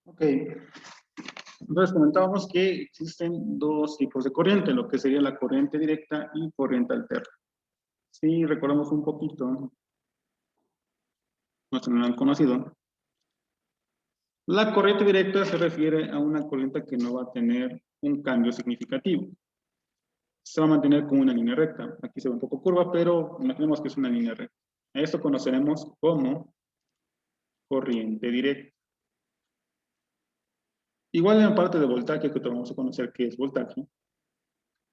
Ok, entonces comentábamos que existen dos tipos de corriente, lo que sería la corriente directa y corriente alterna. Si recordamos un poquito, nuestro manual conocido, la corriente directa se refiere a una corriente que no va a tener un cambio significativo. Se va a mantener como una línea recta. Aquí se ve un poco curva, pero imaginemos que es una línea recta. A esto conoceremos como corriente directa. Igual en la parte de voltaje, que vamos a conocer qué es voltaje,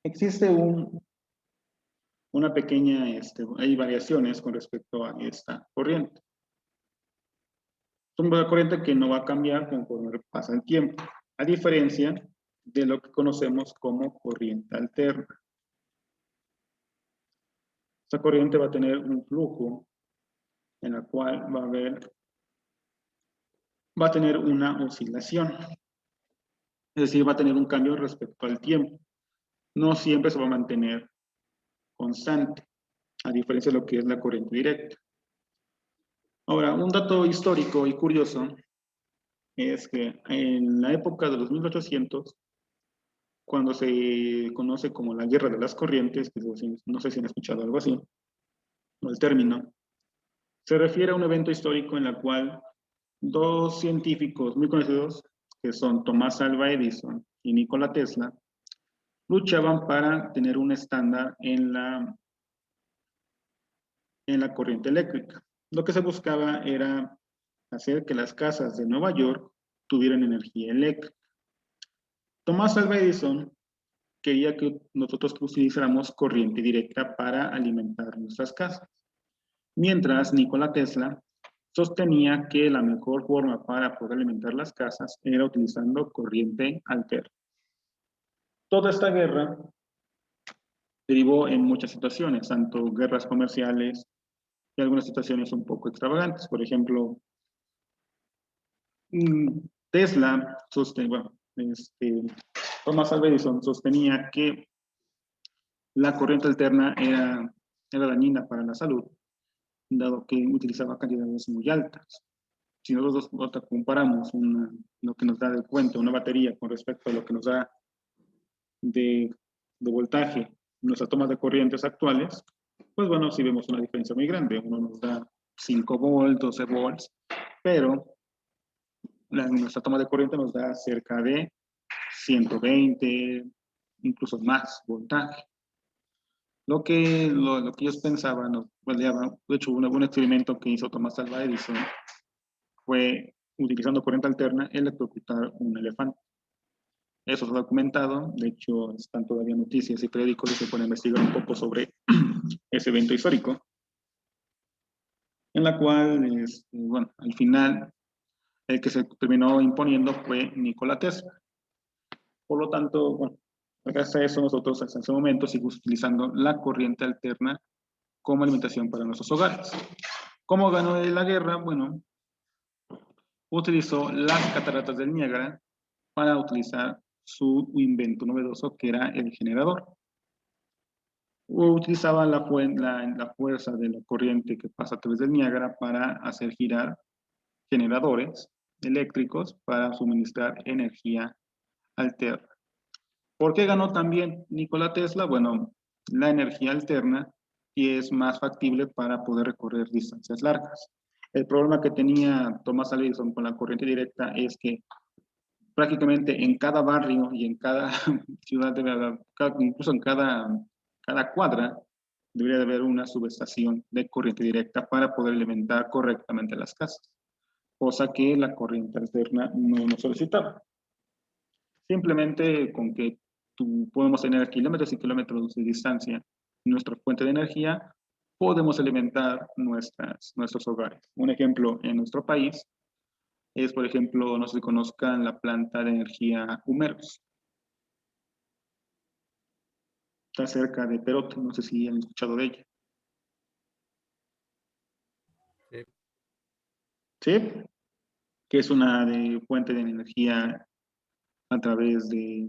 existe una pequeña, hay variaciones con respecto a esta corriente. Es una corriente que no va a cambiar conforme pasa el tiempo, a diferencia de lo que conocemos como corriente alterna. Esta corriente va a tener un flujo en la cual va a tener una oscilación, es decir, va a tener un cambio respecto al tiempo. No siempre se va a mantener constante, a diferencia de lo que es la corriente directa. Ahora, un dato histórico y curioso es que en la época de los 1800, cuando se conoce como la Guerra de las Corrientes, que no sé si han escuchado algo así, o el término, se refiere a un evento histórico en el cual dos científicos muy conocidos, que son Tomás Alva Edison y Nikola Tesla, luchaban para tener un estándar en la corriente eléctrica. Lo que se buscaba era hacer que las casas de Nueva York tuvieran energía eléctrica. Tomás Alva Edison quería que nosotros utilizáramos corriente directa para alimentar nuestras casas, mientras Nikola Tesla sostenía que la mejor forma para poder alimentar las casas era utilizando corriente alterna. Toda esta guerra derivó en muchas situaciones, tanto guerras comerciales y algunas situaciones un poco extravagantes. Por ejemplo, Tesla, Thomas Alva Edison sostenía que la corriente alterna era dañina para la salud, dado que utilizaba cantidades muy altas. Si nosotros comparamos lo que nos da de cuenta una batería con respecto a lo que nos da de voltaje nuestras tomas de corrientes actuales, pues bueno, sí vemos una diferencia muy grande. Uno nos da 5 volts, 12 volts, pero nuestra toma de corriente nos da cerca de 120, incluso más voltaje. Lo que ellos pensaban, de hecho, un experimento que hizo Tomás Alva Edison fue, utilizando corriente alterna, electrocutar un elefante. Eso está documentado, de hecho, están todavía noticias y periódicos que se pueden investigar un poco sobre ese evento histórico, en la cual, bueno, al final, el que se terminó imponiendo fue Nikola Tesla. Por lo tanto, bueno, gracias a eso nosotros hasta ese momento seguimos utilizando la corriente alterna como alimentación para nuestros hogares. ¿Cómo ganó la guerra? Bueno, utilizó las cataratas del Niágara para utilizar su invento novedoso que era el generador. Utilizaba la fuerza de la corriente que pasa a través del Niágara para hacer girar generadores eléctricos para suministrar energía alterna. ¿Por qué ganó también Nikola Tesla? Bueno, la energía alterna y es más factible para poder recorrer distancias largas. El problema que tenía Thomas Edison con la corriente directa es que prácticamente en cada barrio y en cada ciudad, incluso en cada cuadra, debería de haber una subestación de corriente directa para poder alimentar correctamente las casas, cosa que la corriente alterna no nos solicitaba. Simplemente con que podemos tener kilómetros y kilómetros de distancia nuestra fuente de energía, podemos alimentar nuestros hogares. Un ejemplo en nuestro país es, por ejemplo, no sé si conozcan la planta de energía Humeros. Está cerca de Perote, no sé si han escuchado de ella. Sí. ¿Sí? Que es una fuente de energía alterna, es decir, no es una fuente de energía nuclear, sino que es una fuente de energía alterna. ¿Sí? Que es una fuente de energía nuclear, sino que es una fuente de energía alterna. Sí. Que es una fuente de energía nuclear, sino que es una fuente de energía alterna. Sí. Que es una a través de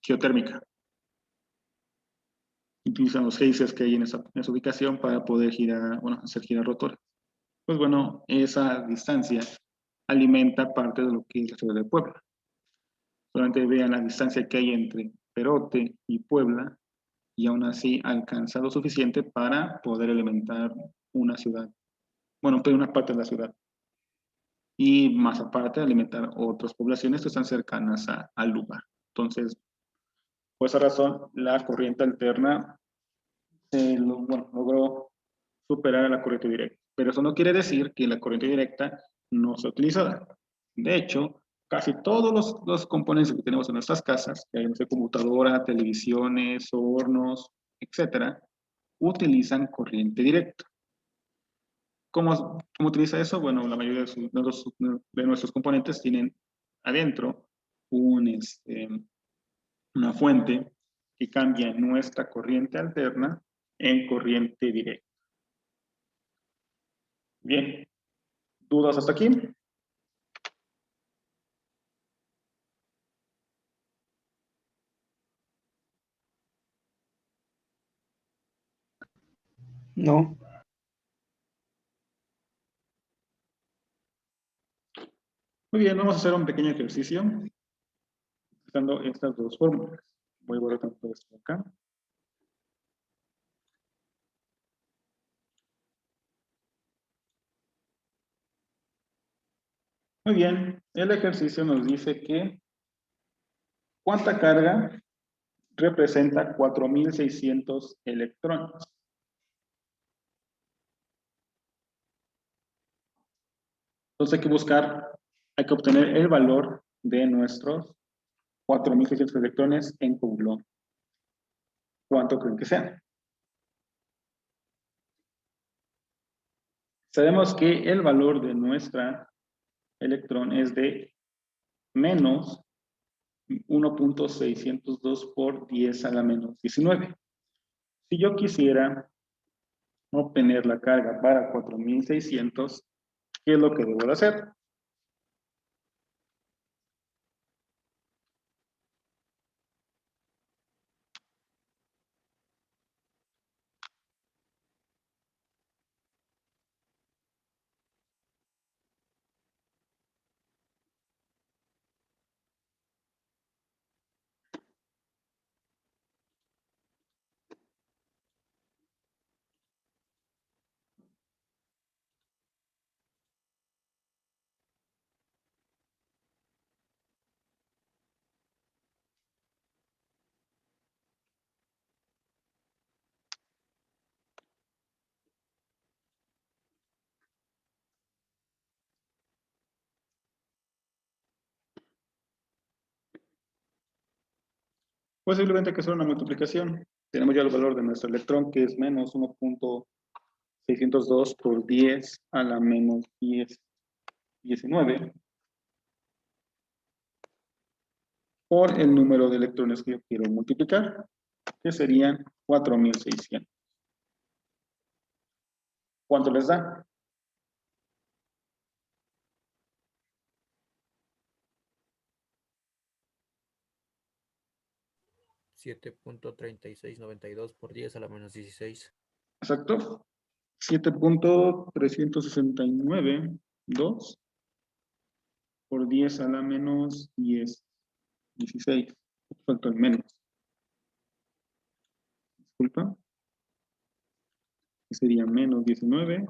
geotérmica. Utilizan los geysers que hay en esa ubicación para poder girar, bueno, hacer girar rotores. Pues bueno, esa distancia alimenta parte de lo que es la ciudad de Puebla. Solamente vean la distancia que hay entre Perote y Puebla y aún así alcanza lo suficiente para poder alimentar una ciudad, bueno, toda una parte de la ciudad. Y más aparte, alimentar otras poblaciones que están cercanas al lugar. Entonces, por esa razón, la corriente alterna bueno, logró superar a la corriente directa. Pero eso no quiere decir que la corriente directa no sea utilizada. De hecho, casi todos los componentes que tenemos en nuestras casas, que hay no computadora, televisiones, hornos, etcétera, utilizan corriente directa. ¿Cómo utiliza eso? Bueno, la mayoría de nuestros componentes tienen adentro una fuente que cambia nuestra corriente alterna en corriente directa. Bien, ¿dudas hasta aquí? No. Muy bien, vamos a hacer un pequeño ejercicio usando estas dos fórmulas. Voy a borrar tanto esto acá. Muy bien, el ejercicio nos dice que ¿cuánta carga representa 4.600 electrones? Entonces hay que obtener el valor de nuestros 4.600 electrones en Coulomb. ¿Cuánto creen que sean? Sabemos que el valor de nuestra electrón es de menos 1.602 por 10 a la menos 19. Si yo quisiera obtener la carga para 4.600, ¿qué es lo que debo de hacer? Pues simplemente hay que hacer una multiplicación. Tenemos ya el valor de nuestro electrón, que es menos 1.602 por 10 a la menos 19, por el número de electrones que yo quiero multiplicar, que serían 4.600. ¿Cuánto les da? 7.3692 por 10 a la menos 16. Exacto. 7.369.2 por 10 a la menos 16. Falta el menos. Disculpa. Que sería menos 19.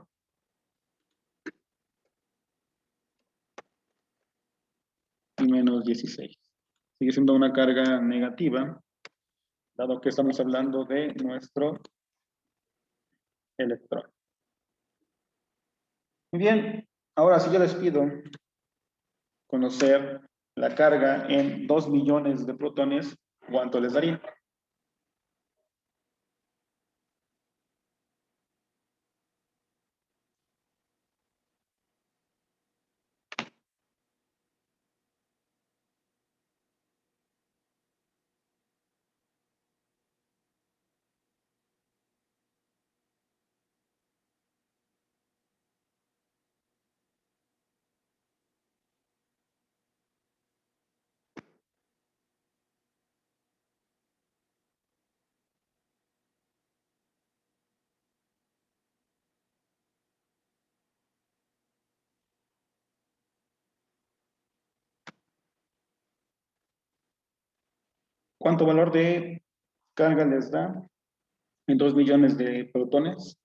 Y menos 16. Sigue siendo una carga negativa, dado que estamos hablando de nuestro electrón. Muy bien, ahora sí yo les pido conocer la carga en 2 millones de protones, ¿cuánto les daría? ¿Cuánto valor de carga les da en 2 millones de protones?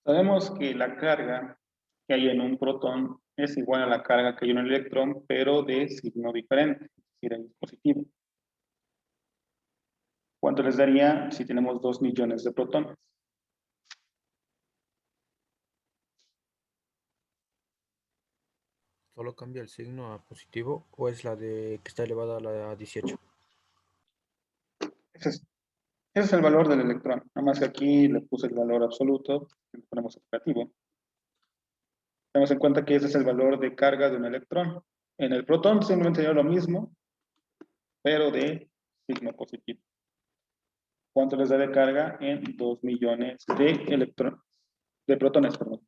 Sabemos que la carga que hay en un protón es igual a la carga que hay en un electrón, pero de signo diferente, es decir, en positivo. ¿Cuánto les daría si tenemos 2 millones de protones? ¿Solo cambia el signo a positivo o es la de que está elevada a la 18? Ese es el valor del electrón. Nada más que aquí le puse el valor absoluto, le ponemos el negativo. Tenemos en cuenta que ese es el valor de carga de un electrón. En el protón simplemente sería lo mismo, pero de signo positivo. ¿Cuánto les da de carga en 2 millones de electrones? De protones, perdón.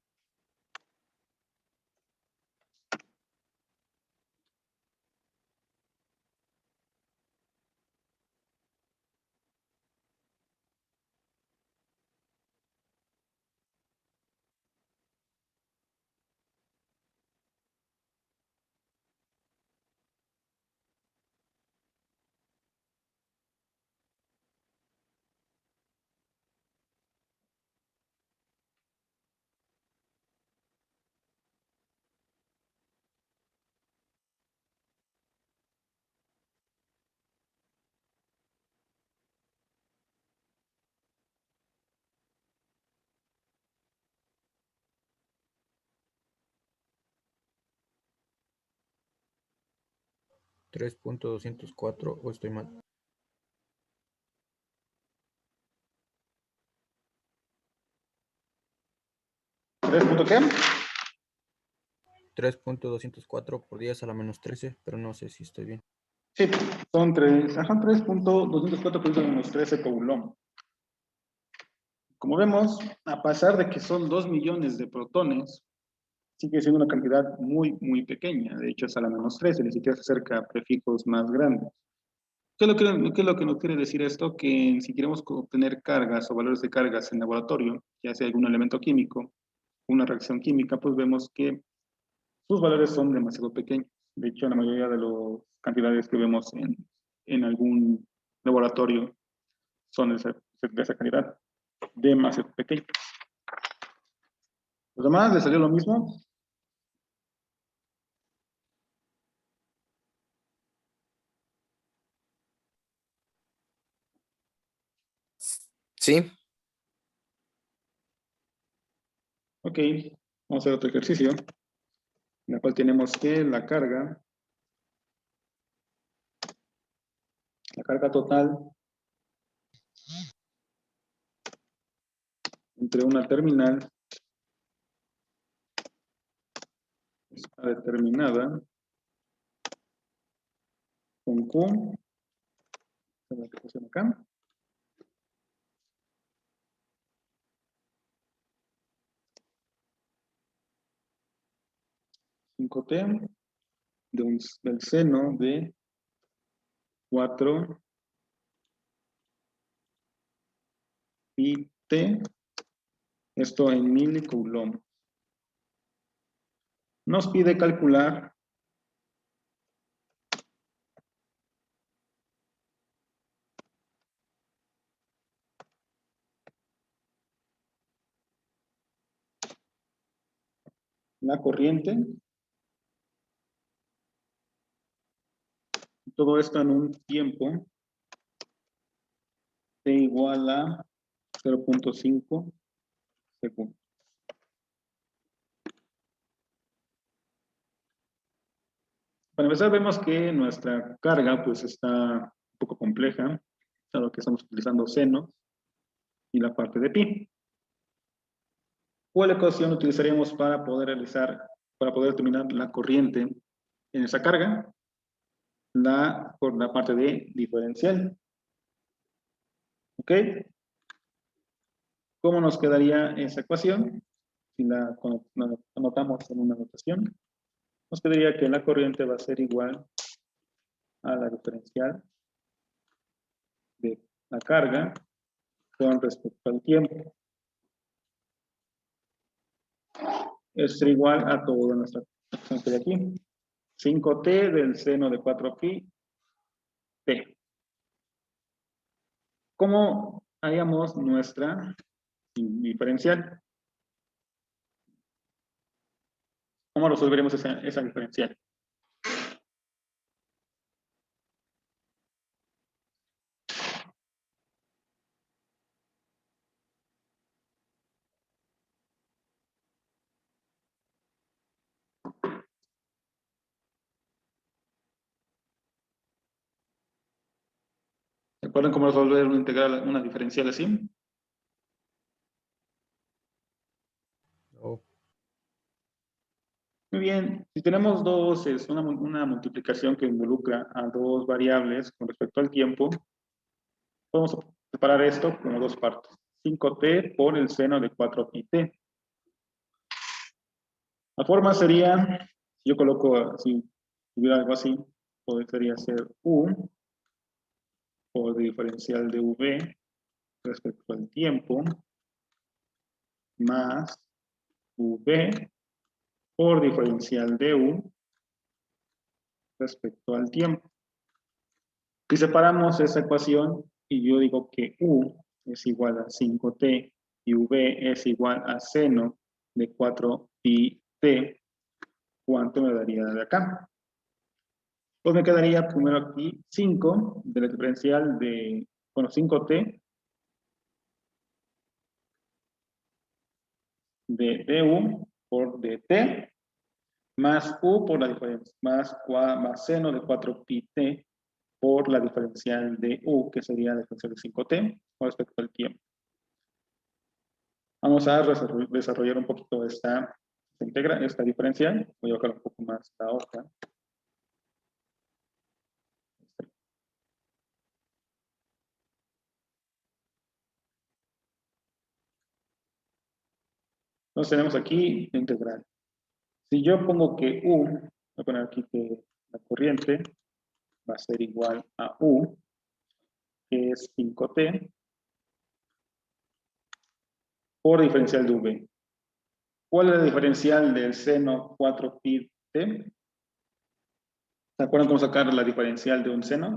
¿3.204 o estoy mal? 3 punto qué? 3.204 por 10 a la menos 13, pero no sé si estoy bien. Sí, son 3.204 por menos 13 coulomb. Como vemos, a pesar de que son 2 millones de protones, sigue siendo una cantidad muy, muy pequeña. De hecho, es a la menos 13, ni siquiera se acerca a prefijos más grandes. ¿Qué es lo que nos quiere decir esto? Que si queremos obtener cargas o valores de cargas en laboratorio, ya sea algún elemento químico, una reacción química, pues vemos que sus valores son demasiado pequeños. De hecho, la mayoría de las cantidades que vemos en algún laboratorio son de esa calidad, demasiado pequeños. ¿Los demás les salió lo mismo? Sí, Ok, vamos a hacer otro ejercicio, en el cual tenemos que la carga total entre una terminal está determinada con Q, esta es la que pusieron acá, 5T del seno de 4 pi T, esto en milicoulomb. Nos pide calcular la corriente, todo esto en un tiempo T igual a 0.5 segundos. Para empezar, vemos que nuestra carga pues está un poco compleja, dado que estamos utilizando seno y la parte de pi. ¿Cuál ecuación utilizaríamos para poder determinar la corriente en esa carga? Por la parte de diferencial. ¿Ok? ¿Cómo nos quedaría esa ecuación? Si la anotamos en una notación, nos quedaría que la corriente va a ser igual a la diferencial de la carga con respecto al tiempo. Es igual a toda nuestra ecuación que hay aquí. 5t del seno de 4pi t. ¿Cómo haríamos nuestra diferencial? ¿Cómo resolveremos esa diferencial? ¿Recuerdan cómo resolver una integral, una diferencial así? No. Muy bien, si tenemos una multiplicación que involucra a dos variables con respecto al tiempo, vamos a separar esto como dos partes. 5t por el seno de 4pi. La forma sería, si yo coloco, si hubiera algo así, podría ser u por diferencial de v respecto al tiempo, más v por diferencial de u respecto al tiempo. Si separamos esa ecuación y yo digo que u es igual a 5t y v es igual a seno de 4pi t, ¿cuánto me daría de acá? Pues me quedaría primero aquí 5 de la diferencial de, bueno, 5t de du por dt más u por la diferencia, más seno de 4pi t por la diferencial de u, que sería la diferencial de 5t con respecto al tiempo. Vamos a desarrollar un poquito esta diferencial. Voy a bajar un poco más la hoja. Entonces tenemos aquí la integral. Si yo pongo que u, voy a poner aquí que la corriente va a ser igual a u, que es 5t, por diferencial de v. ¿Cuál es la diferencial del seno 4pi t? ¿Se acuerdan cómo sacar la diferencial de un seno?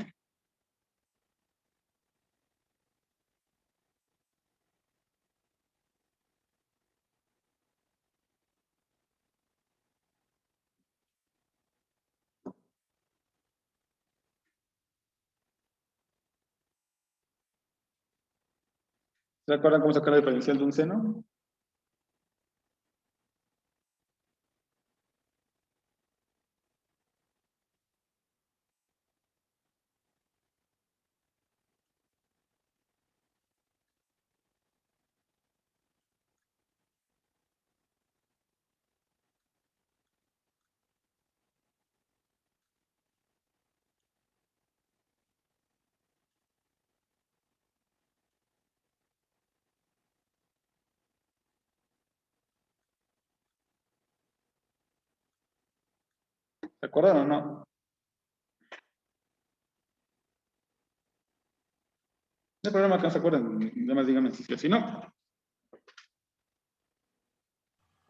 ¿Se acuerdan cómo sacar la diferencial de un seno? ¿Se acuerdan o no? No hay problema que no se acuerden, nada más díganme si no. Si no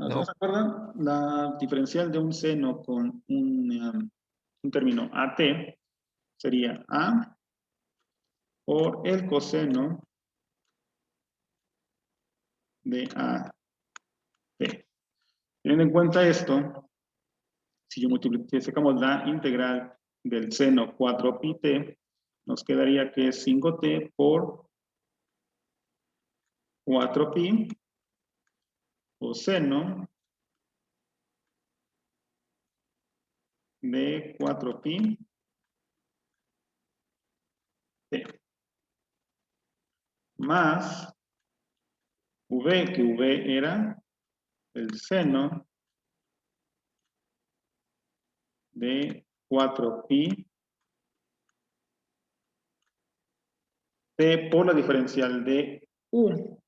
No. se acuerdan, la diferencial de un seno con un término AT sería A por el coseno de AT. Teniendo en cuenta esto, si sacamos la integral del seno 4pi t, nos quedaría que es 5t por 4pi coseno de 4pi t más v, que v era el seno de 4pi t por la diferencial de u.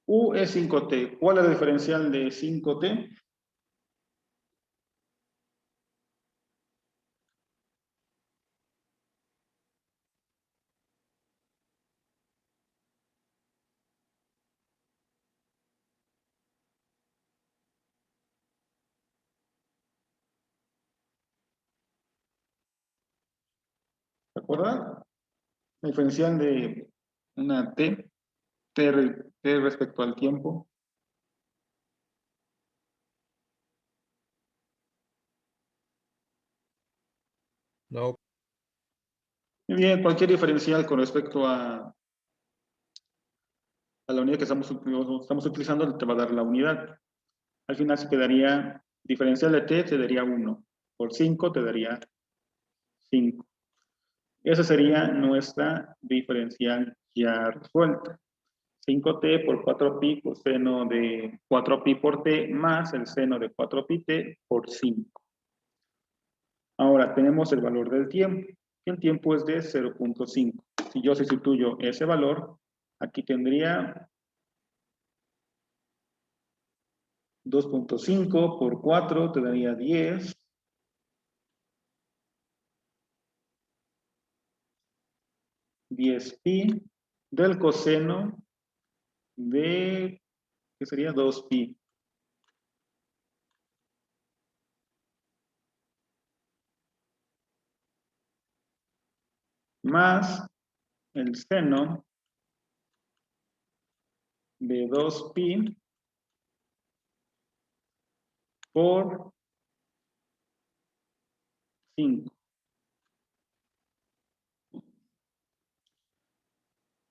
U es 5t. ¿Cuál es la diferencial de 5t? ¿Se acuerdan? La diferencial de una t respecto al tiempo. No. Muy bien, cualquier diferencial con respecto a la unidad que estamos utilizando te va a dar la unidad. Al final se quedaría, diferencial de t te daría 1. Por 5 te daría 5. Esa sería nuestra diferencial ya resuelta. 5t por 4pi coseno de 4pi por t más el seno de 4pi t por 5. Ahora tenemos el valor del tiempo. El tiempo es de 0.5. Si yo sustituyo ese valor, aquí tendría 2.5 por 4 te daría 10. 10pi del coseno de, ¿qué sería? 2pi. Más el seno de 2pi por 5.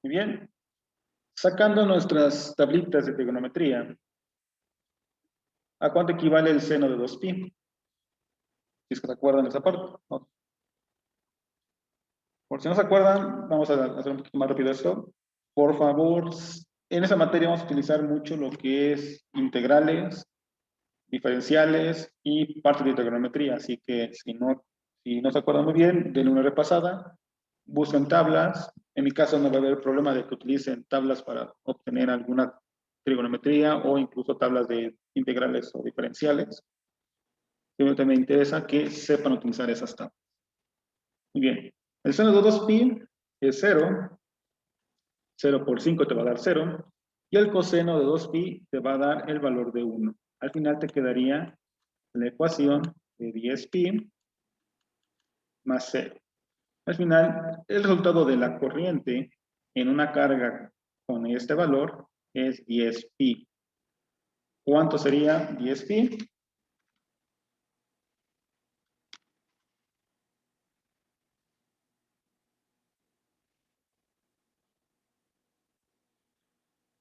Muy bien. Sacando nuestras tablitas de trigonometría, ¿a cuánto equivale el seno de 2pi? Si es que se acuerdan de esa parte. ¿No? Por si no se acuerdan, vamos a hacer un poquito más rápido esto. Por favor, en esa materia vamos a utilizar mucho lo que es integrales, diferenciales y partes de trigonometría. Así que si no se acuerdan muy bien, denle una repasada, busquen tablas. En mi caso no va a haber problema de que utilicen tablas para obtener alguna trigonometría o incluso tablas de integrales o diferenciales. Simplemente me interesa que sepan utilizar esas tablas. Muy bien. El seno de 2pi es 0. 0 por 5 te va a dar 0. Y el coseno de 2pi te va a dar el valor de 1. Al final te quedaría la ecuación de 10pi más 0. Al final, el resultado de la corriente en una carga con este valor es 10pi. ¿Cuánto sería 10pi?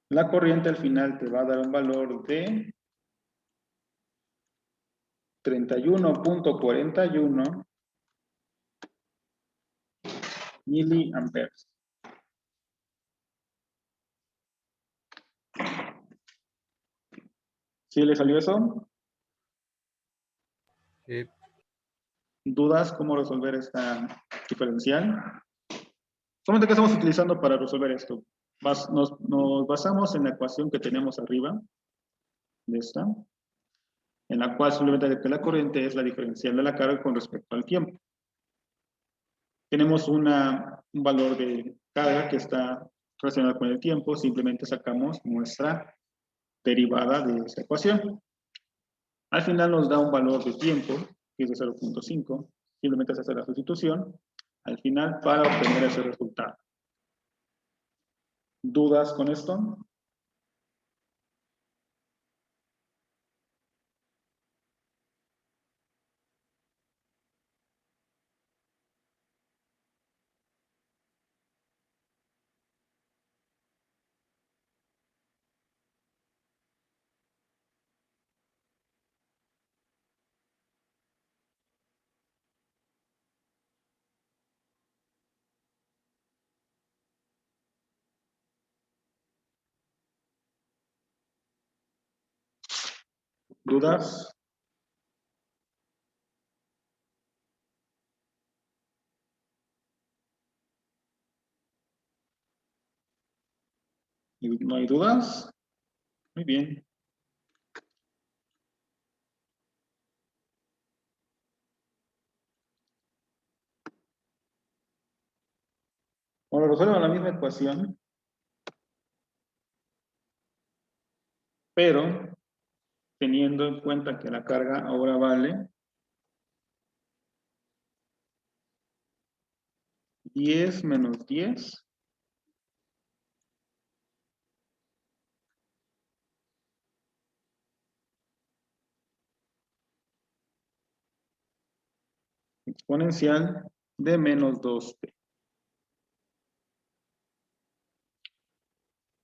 La corriente al final te va a dar un valor de 31.41 miliamperes. ¿Sí le salió eso? Sí. ¿Dudas cómo resolver esta diferencial? Solamente, ¿qué estamos utilizando para resolver esto? Nos basamos en la ecuación que tenemos arriba, de esta, en la cual simplemente que la corriente es la diferencial de la carga con respecto al tiempo. Tenemos un valor de carga que está relacionado con el tiempo, simplemente sacamos nuestra derivada de esa ecuación. Al final nos da un valor de tiempo, que es de 0.5, simplemente se hace la sustitución al final para obtener ese resultado. ¿Dudas con esto? ¿Dudas? ¿No hay dudas? Muy bien. Ahora resuelvan la misma ecuación, pero teniendo en cuenta que la carga ahora vale 10 menos 10 exponencial de menos 2p.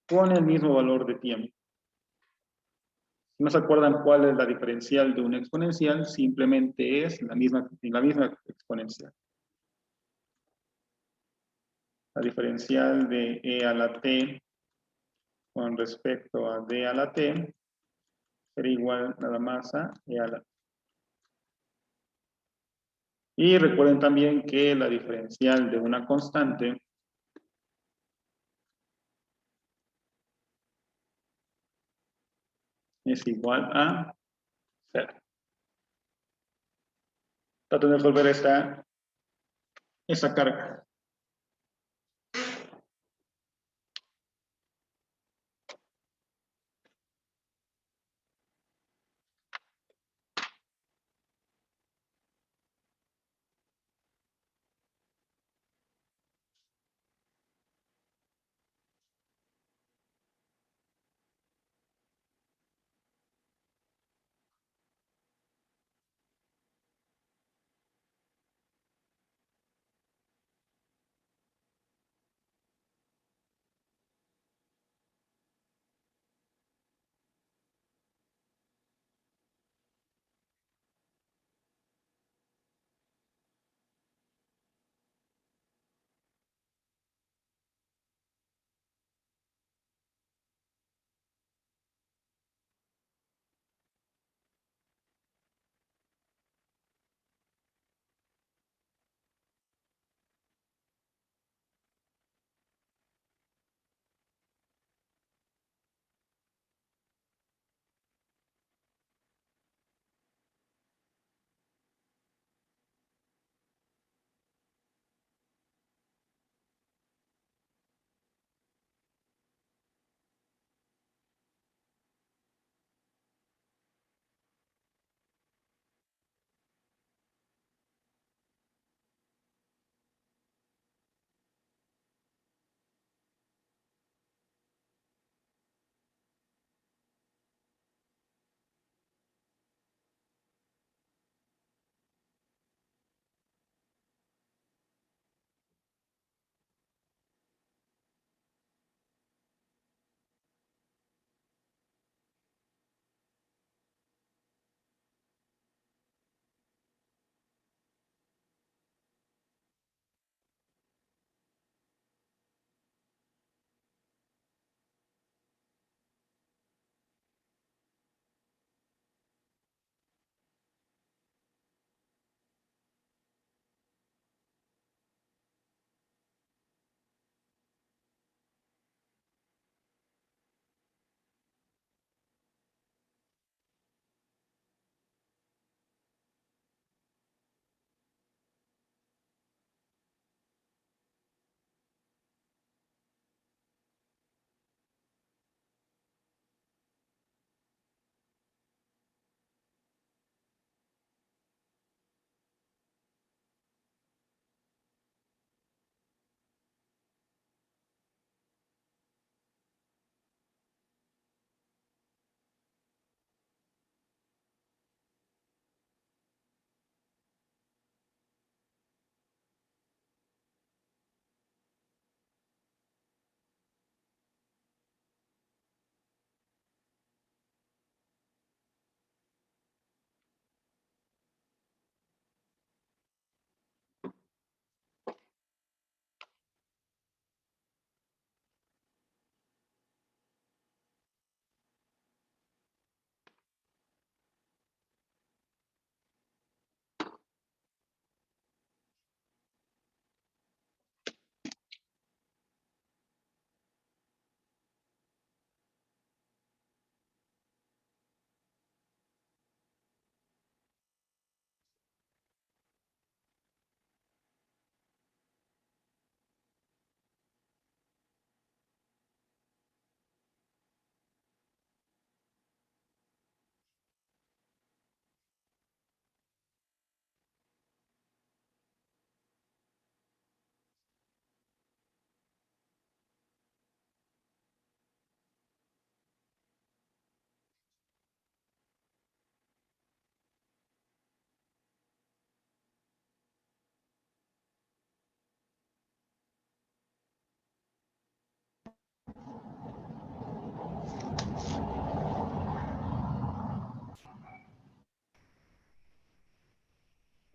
Con el mismo valor de tiempo. Si no se acuerdan cuál es la diferencial de una exponencial, simplemente es la misma exponencial. La diferencial de e a la t con respecto a d a la t será igual nada más a e a la t. Y recuerden también que la diferencial de una constante es igual a 0. Traten de resolver esta carga.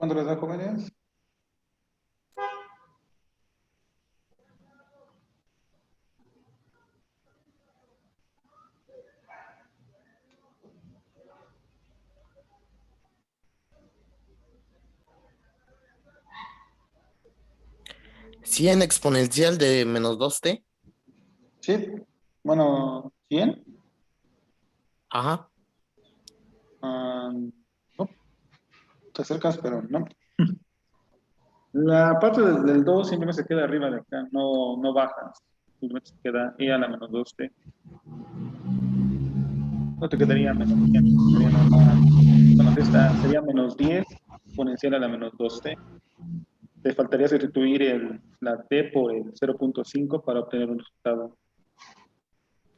¿Cuánto les da, jóvenes? ¿100 exponencial de menos 2t? Sí. Bueno, 100. Ajá. No, te acercas, pero no. La parte del 2 simplemente se queda arriba de acá, no baja. Simplemente se queda e a la menos 2t. No te quedaría menos 100. Sería normal. Bueno, esta sería menos 10 exponencial a la menos 2t. Te faltaría sustituir la t por el 0.5 para obtener un resultado.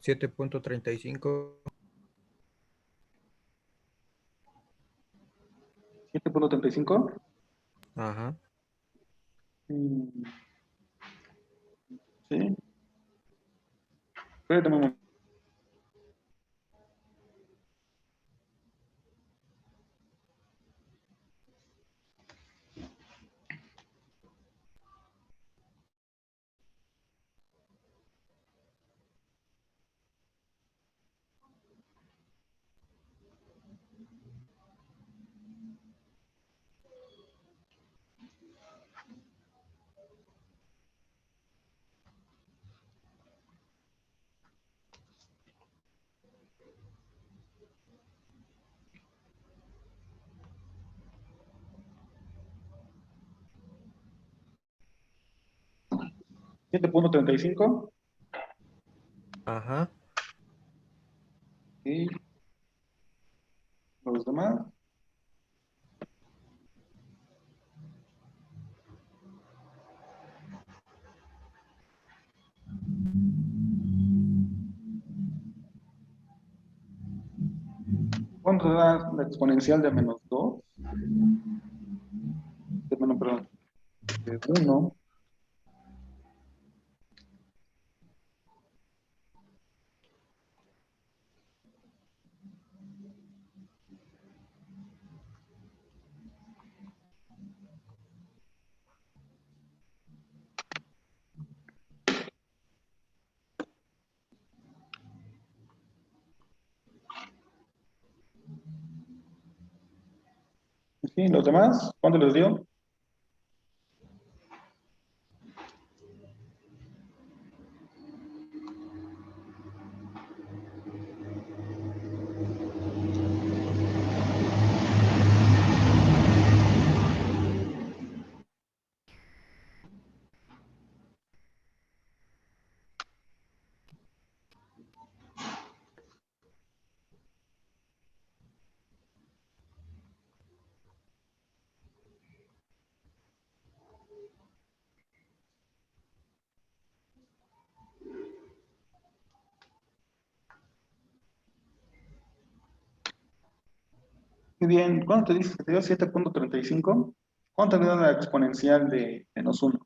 7.35. 7.35. Ajá. Sí. Espérate un momento. 7.35. Ajá. Y los demás. ¿Cuánto da la exponencial de menos 2? Perdón, de 1. ¿Sí? ¿Los demás? ¿Cuánto les dio? Muy bien. ¿Cuánto te dices que te dio? 7.35. ¿Cuánto te da la exponencial de menos 1?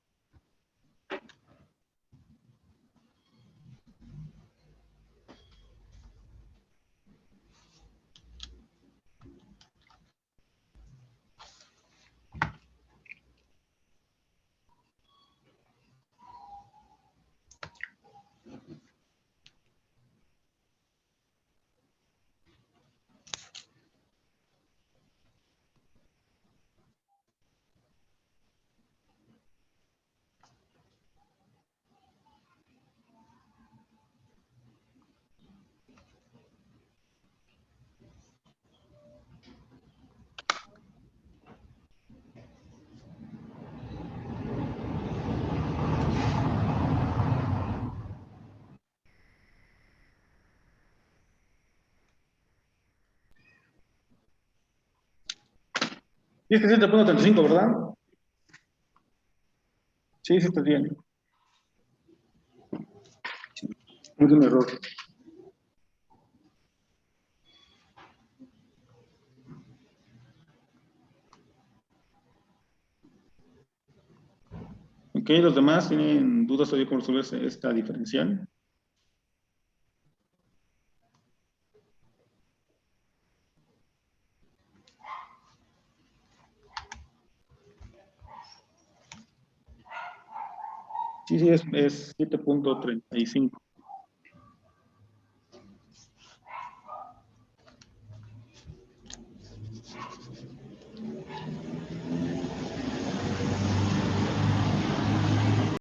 Y es que 7.35, ¿verdad? Sí, sí, está bien. No es un error. Ok, los demás tienen dudas todavía cómo resolver esta diferencial. Sí, sí, es 7.35.